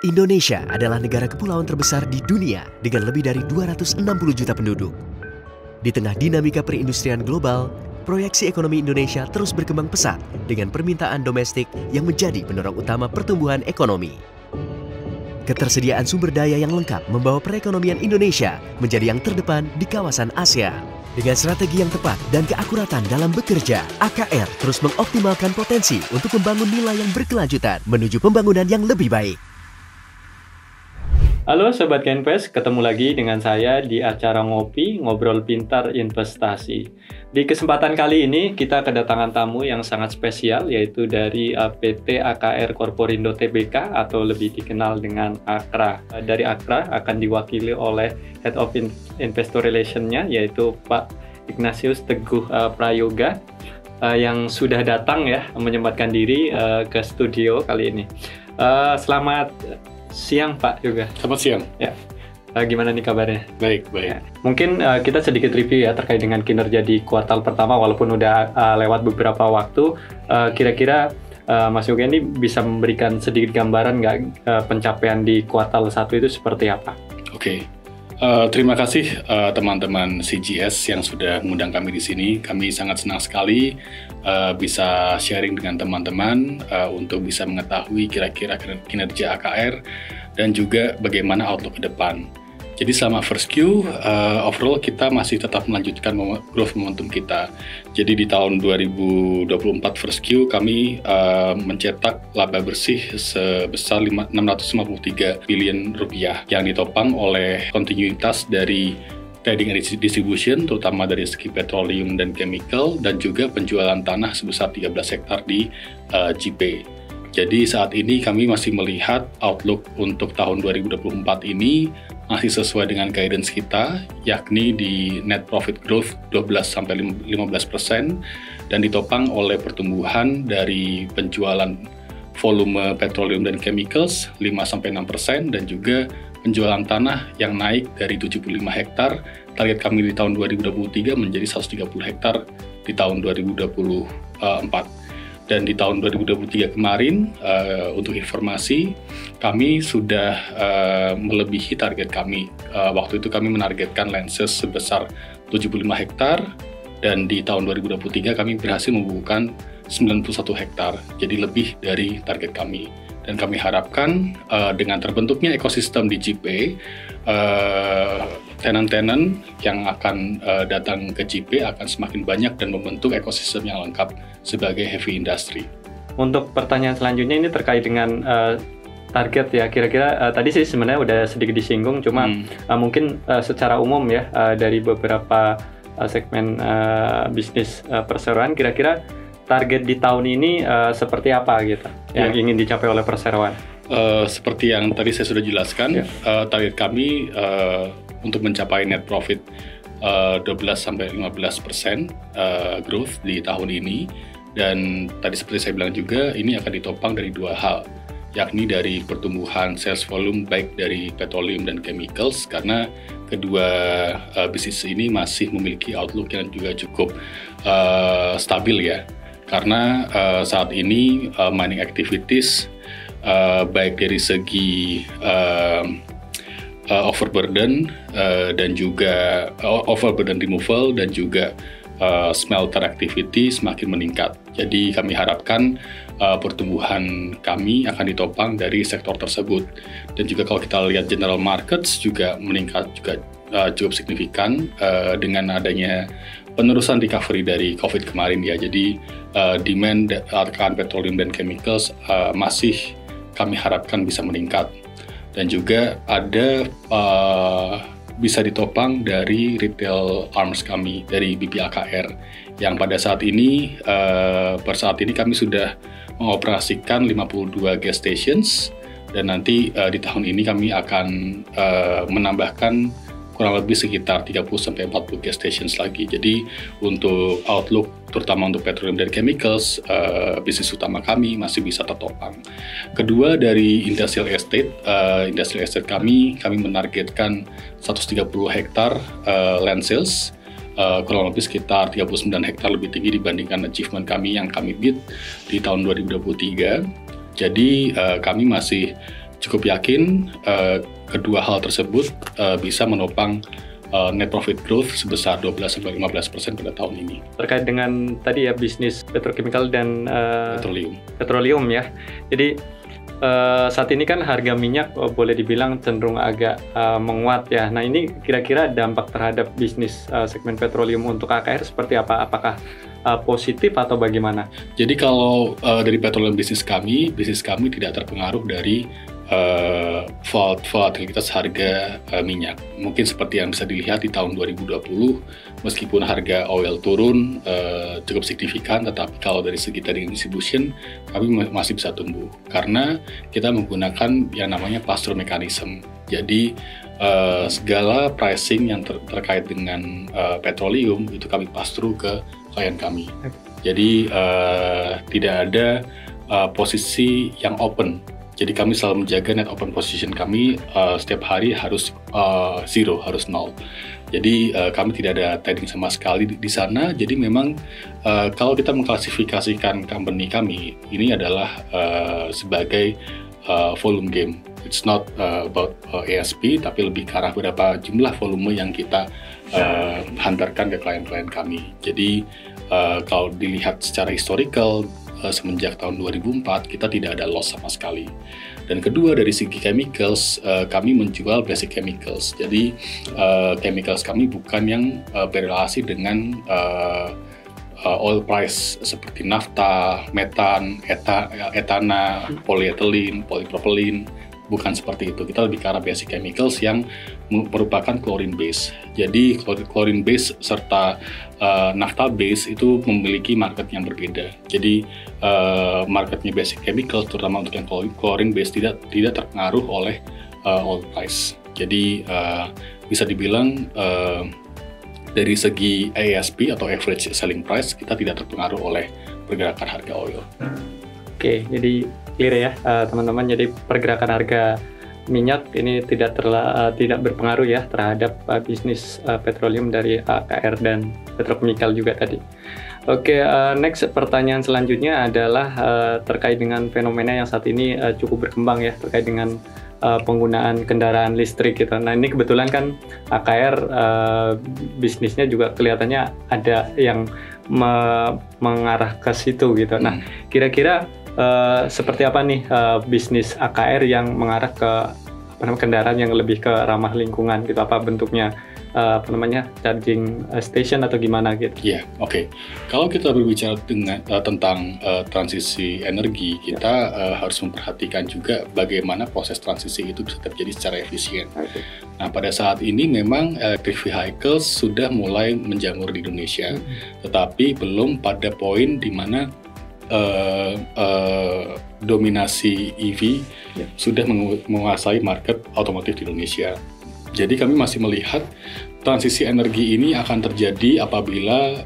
Indonesia adalah negara kepulauan terbesar di dunia dengan lebih dari 260 juta penduduk. Di tengah dinamika perindustrian global, proyeksi ekonomi Indonesia terus berkembang pesat dengan permintaan domestik yang menjadi pendorong utama pertumbuhan ekonomi. Ketersediaan sumber daya yang lengkap membawa perekonomian Indonesia menjadi yang terdepan di kawasan ASEAN. Dengan strategi yang tepat dan keakuratan dalam bekerja, AKR terus mengoptimalkan potensi untuk membangun nilai yang berkelanjutan menuju pembangunan yang lebih baik. Halo Sobat Kenvest, ketemu lagi dengan saya di acara Ngopi, Ngobrol Pintar Investasi. Di kesempatan kali ini kita kedatangan tamu yang sangat spesial, yaitu dari PT AKR Corporindo Tbk atau lebih dikenal dengan AKRA. Dari AKRA akan diwakili oleh Head of Investor Relation-nya, yaitu Pak Ignatius Teguh Prayoga, yang sudah datang ya, menyempatkan diri ke studio kali ini. Selamat siang Pak juga. Selamat siang. Ya. Gimana nih kabarnya? Baik. Ya. Mungkin kita sedikit review ya terkait dengan kinerja di kuartal pertama, walaupun udah lewat beberapa waktu. Kira-kira Mas Yoga ini bisa memberikan sedikit gambaran nggak pencapaian di kuartal 1 itu seperti apa? Oke. Terima kasih teman-teman CGS yang sudah mengundang kami di sini. Kami sangat senang sekali bisa sharing dengan teman-teman untuk bisa mengetahui kira-kira kinerja AKR dan juga bagaimana outlook ke depan. Jadi selama first Q, overall kita masih tetap melanjutkan growth momentum kita. Jadi di tahun 2024 first Q kami mencetak laba bersih sebesar 653 billion rupiah yang ditopang oleh kontinuitas dari trading and distribution, terutama dari segi petroleum dan chemical, dan juga penjualan tanah sebesar 13 hektar di JP. Jadi saat ini kami masih melihat outlook untuk tahun 2024 ini masih sesuai dengan guidance kita, yakni di net profit growth 12-15% dan ditopang oleh pertumbuhan dari penjualan volume petroleum dan chemicals 5-6% dan juga penjualan tanah yang naik dari 75 hektar target kami di tahun 2023 menjadi 130 hektar di tahun 2024. Dan di tahun 2023 kemarin, untuk informasi, kami sudah melebihi target kami. Waktu itu kami menargetkan lenses sebesar 75 hektar, dan di tahun 2023 kami berhasil membukukan 91 hektar, jadi lebih dari target kami. Dan kami harapkan dengan terbentuknya ekosistem di JP, tenan-tenan yang akan datang ke JP akan semakin banyak dan membentuk ekosistem yang lengkap sebagai heavy industry. Untuk pertanyaan selanjutnya ini terkait dengan target ya, kira-kira tadi sih sebenarnya udah sedikit disinggung, cuma mungkin secara umum ya dari beberapa segmen bisnis perseroan, kira-kira target di tahun ini seperti apa gitu yang ingin dicapai oleh perseroan? Seperti yang tadi saya sudah jelaskan, target kami untuk mencapai net profit 12-15% growth di tahun ini, dan tadi seperti saya bilang juga ini akan ditopang dari dua hal, yakni dari pertumbuhan sales volume baik dari petroleum dan chemicals, karena kedua bisnis ini masih memiliki outlook yang juga cukup stabil ya, karena saat ini mining activities baik dari segi overburden dan juga overburden removal dan juga smelter activity semakin meningkat. Jadi kami harapkan pertumbuhan kami akan ditopang dari sektor tersebut. Dan juga kalau kita lihat general markets juga meningkat juga cukup signifikan dengan adanya penerusan recovery dari COVID kemarin ya. Jadi demand akan petroleum dan chemicals masih kami harapkan bisa meningkat, dan juga ada bisa ditopang dari retail arms kami dari BPAKR yang pada saat ini per saat ini kami sudah mengoperasikan 52 gas stations, dan nanti di tahun ini kami akan menambahkan kurang lebih sekitar 30-40 gas stations lagi. Jadi untuk outlook terutama untuk petroleum dan chemicals, bisnis utama kami masih bisa tertopang. Kedua, dari industrial estate kami menargetkan 130 hektar land sales, kurang lebih sekitar 39 hektar lebih tinggi dibandingkan achievement kami yang kami bid di tahun 2023. Jadi kami masih cukup yakin kedua hal tersebut bisa menopang net profit growth sebesar 12-15% pada tahun ini. Terkait dengan tadi ya bisnis petrochemical dan petroleum ya. Jadi saat ini kan harga minyak boleh dibilang cenderung agak menguat ya. Nah ini kira-kira dampak terhadap bisnis segmen petroleum untuk AKR seperti apa? Apakah positif atau bagaimana? Jadi kalau dari petroleum bisnis kami tidak terpengaruh dari volatilitas harga minyak. Mungkin seperti yang bisa dilihat di tahun 2020, meskipun harga oil turun cukup signifikan, tetapi kalau dari segi trading distribution, kami masih bisa tumbuh. Karena kita menggunakan yang namanya pass-through mechanism. Jadi segala pricing yang terkait dengan petroleum itu kami pass-through ke klien kami. Jadi tidak ada posisi yang open. Jadi kami selalu menjaga net open position kami setiap hari harus zero, harus nol. Jadi kami tidak ada trading sama sekali di sana. Jadi memang kalau kita mengklasifikasikan company kami, ini adalah sebagai volume game. It's not about ASP, tapi lebih ke arah berapa jumlah volume yang kita hantarkan ke klien-klien kami. Jadi kalau dilihat secara historical, semenjak tahun 2004 kita tidak ada loss sama sekali. Dan kedua dari segi chemicals, kami menjual basic chemicals. Jadi chemicals kami bukan yang berrelasi dengan oil price seperti nafta, metan, etana, polyethylene, polypropylene. Bukan seperti itu. Kita lebih ke arah basic chemicals yang merupakan chlorine base. Jadi chlorine base serta naphtha base itu memiliki market yang berbeda. Jadi marketnya basic chemicals terutama untuk yang chlorine base tidak terpengaruh oleh oil price. Jadi bisa dibilang dari segi ASP atau average selling price kita tidak terpengaruh oleh pergerakan harga oil. Oke, jadi clear ya teman-teman. Jadi pergerakan harga minyak ini tidak berpengaruh ya terhadap bisnis petroleum dari AKR dan petrochemical juga tadi. Oke, next pertanyaan selanjutnya adalah terkait dengan fenomena yang saat ini cukup berkembang ya terkait dengan penggunaan kendaraan listrik gitu. Nah ini kebetulan kan AKR bisnisnya juga kelihatannya ada yang mengarah ke situ gitu. Nah kira-kira seperti apa nih bisnis AKR yang mengarah ke kendaraan yang lebih ke ramah lingkungan gitu? Apa bentuknya charging station atau gimana gitu? Iya, oke. Kalau kita berbicara tentang transisi energi, kita harus memperhatikan juga bagaimana proses transisi itu bisa terjadi secara efisien. Okay. Nah, pada saat ini memang electric vehicles sudah mulai menjamur di Indonesia, tetapi belum pada poin di mana dominasi EV sudah menguasai market otomotif di Indonesia. Jadi kami masih melihat transisi energi ini akan terjadi apabila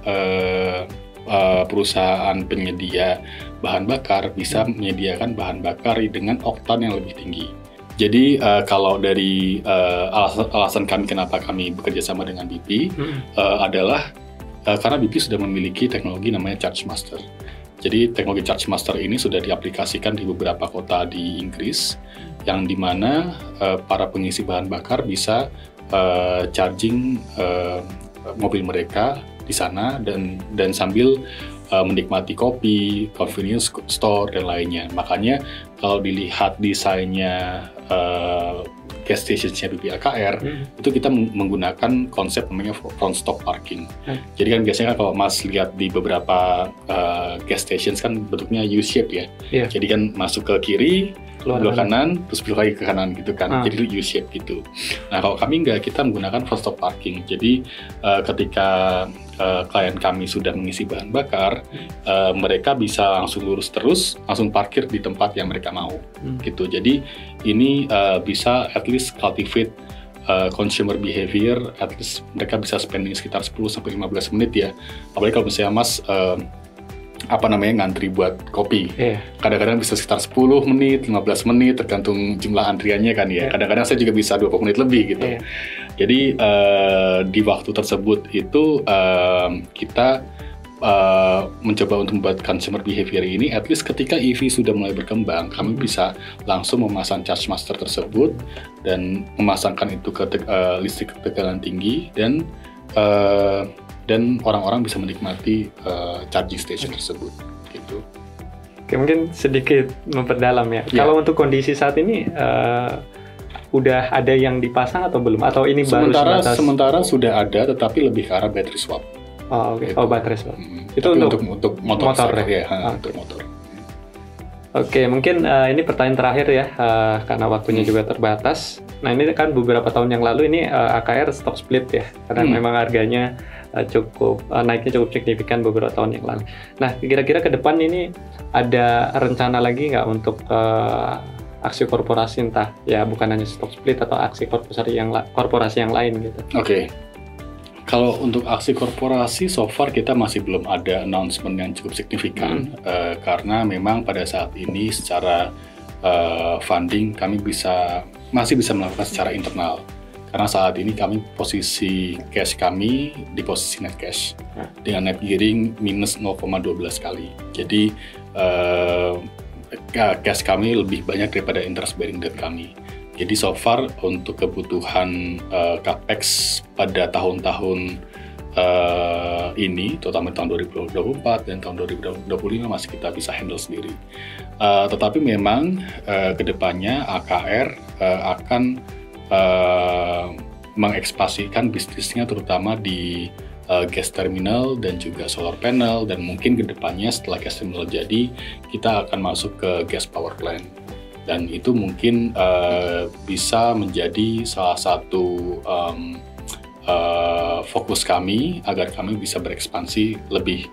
perusahaan penyedia bahan bakar bisa menyediakan bahan bakar dengan oktan yang lebih tinggi. Jadi kalau dari alasan kami kenapa kami bekerja sama dengan BP adalah karena BP sudah memiliki teknologi namanya ChargeMaster. Jadi teknologi ChargeMaster ini sudah diaplikasikan di beberapa kota di Inggris, yang dimana para pengisi bahan bakar bisa charging mobil mereka di sana dan sambil menikmati kopi, convenience store dan lainnya. Makanya kalau dilihat desainnya gas station-nya BP AKR, itu kita menggunakan konsep namanya front stop parking. Jadi kan biasanya kan kalau Mas lihat di beberapa gas stations kan bentuknya U-shape ya. Jadi kan masuk ke kiri, belok kanan, terus belok lagi ke kanan gitu kan. Jadi U-shape gitu. Nah kalau kami enggak, kita menggunakan front stop parking. Jadi ketika klien kami sudah mengisi bahan bakar, mereka bisa langsung lurus terus, langsung parkir di tempat yang mereka mau gitu. Jadi ini bisa at least cultivate consumer behavior, at least mereka bisa spending sekitar 10-15 menit ya. Apalagi kalau misalnya Mas ngantri buat kopi. Kadang-kadang bisa sekitar 10 menit, 15 menit tergantung jumlah antriannya kan ya. Kadang-kadang saya juga bisa 20 menit lebih gitu. Jadi di waktu tersebut itu kita mencoba untuk membuat consumer behavior ini, at least ketika EV sudah mulai berkembang, kami bisa langsung memasang charge master tersebut dan memasangkan itu ke listrik ketegangan tinggi, dan orang-orang bisa menikmati charging station tersebut gitu. Oke, mungkin sedikit memperdalam ya. Kalau untuk kondisi saat ini udah ada yang dipasang atau belum? Atau ini baru sebatas? Sementara sudah ada, tetapi lebih ke arah battery swap. Oh, oke. Oh, baterai swap. Itu untuk motor ya, untuk motor. Oke, mungkin ini pertanyaan terakhir ya, karena waktunya juga terbatas. Nah, ini kan beberapa tahun yang lalu ini AKR stock split ya, karena memang harganya naiknya cukup signifikan beberapa tahun yang lalu. Nah, kira-kira ke depan ini ada rencana lagi nggak untuk aksi korporasi, entah ya bukan hanya stock split atau aksi korporasi yang lain gitu? Oke. Kalau untuk aksi korporasi, so far kita masih belum ada announcement yang cukup signifikan, karena memang pada saat ini secara funding kami masih bisa melakukan secara internal. Karena saat ini posisi cash kami di posisi net cash dengan net gearing minus 0,12 kali. Jadi cash kami lebih banyak daripada interest bearing debt kami. Jadi so far untuk kebutuhan capex pada tahun-tahun ini, terutama tahun 2024 dan tahun 2025 masih kita bisa handle sendiri. Tetapi memang kedepannya AKR akan mengekspansikan bisnisnya terutama di gas terminal dan juga solar panel, dan mungkin kedepannya setelah gas terminal jadi kita akan masuk ke gas power plant. Dan itu mungkin bisa menjadi salah satu fokus kami agar kami bisa berekspansi lebih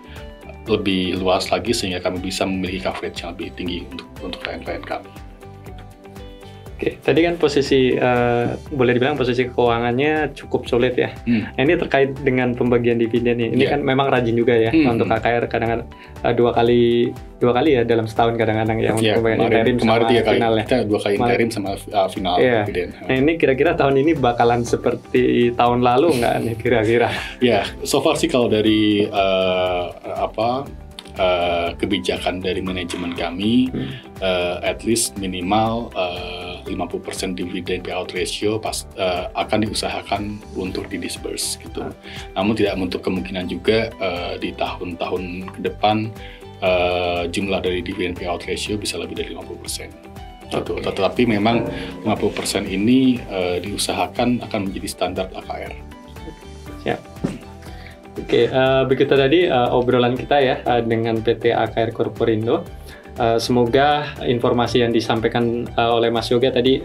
luas lagi sehingga kami bisa memiliki coverage yang lebih tinggi untuk klien-klien kami. Oke, tadi kan posisi boleh dibilang posisi keuangannya cukup sulit ya. Nah, ini terkait dengan pembagian dividen nih. Ini kan memang rajin juga ya untuk KKR, kadang-kadang dua kali ya dalam setahun kadang-kadang ya untuk pembagian interim sama final ya. Kita 2 kali interim sama final dividen. Nah, ini kira-kira tahun ini bakalan seperti tahun lalu nggak nih kira-kira? Ya, so far sih kalau dari kebijakan dari manajemen kami, at least minimal 50% dividen payout ratio akan diusahakan untuk di-disburse gitu. Namun tidak menutup kemungkinan juga di tahun-tahun ke depan jumlah dari dividen payout ratio bisa lebih dari 50%. Gitu. Tetapi memang 50% ini diusahakan akan menjadi standar AKR. Siap. Oke, begitu tadi obrolan kita ya dengan PT AKR Corporindo. Semoga informasi yang disampaikan oleh Mas Yoga tadi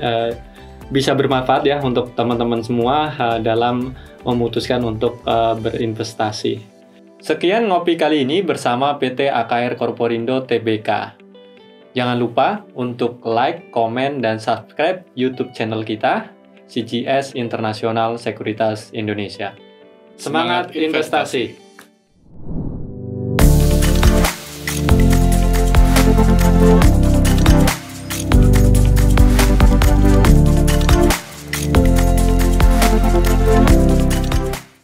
bisa bermanfaat ya untuk teman-teman semua dalam memutuskan untuk berinvestasi. Sekian ngopi kali ini bersama PT AKR Corporindo Tbk. Jangan lupa untuk like, komen, dan subscribe YouTube channel kita, CGS International Sekuritas Indonesia. Semangat investasi!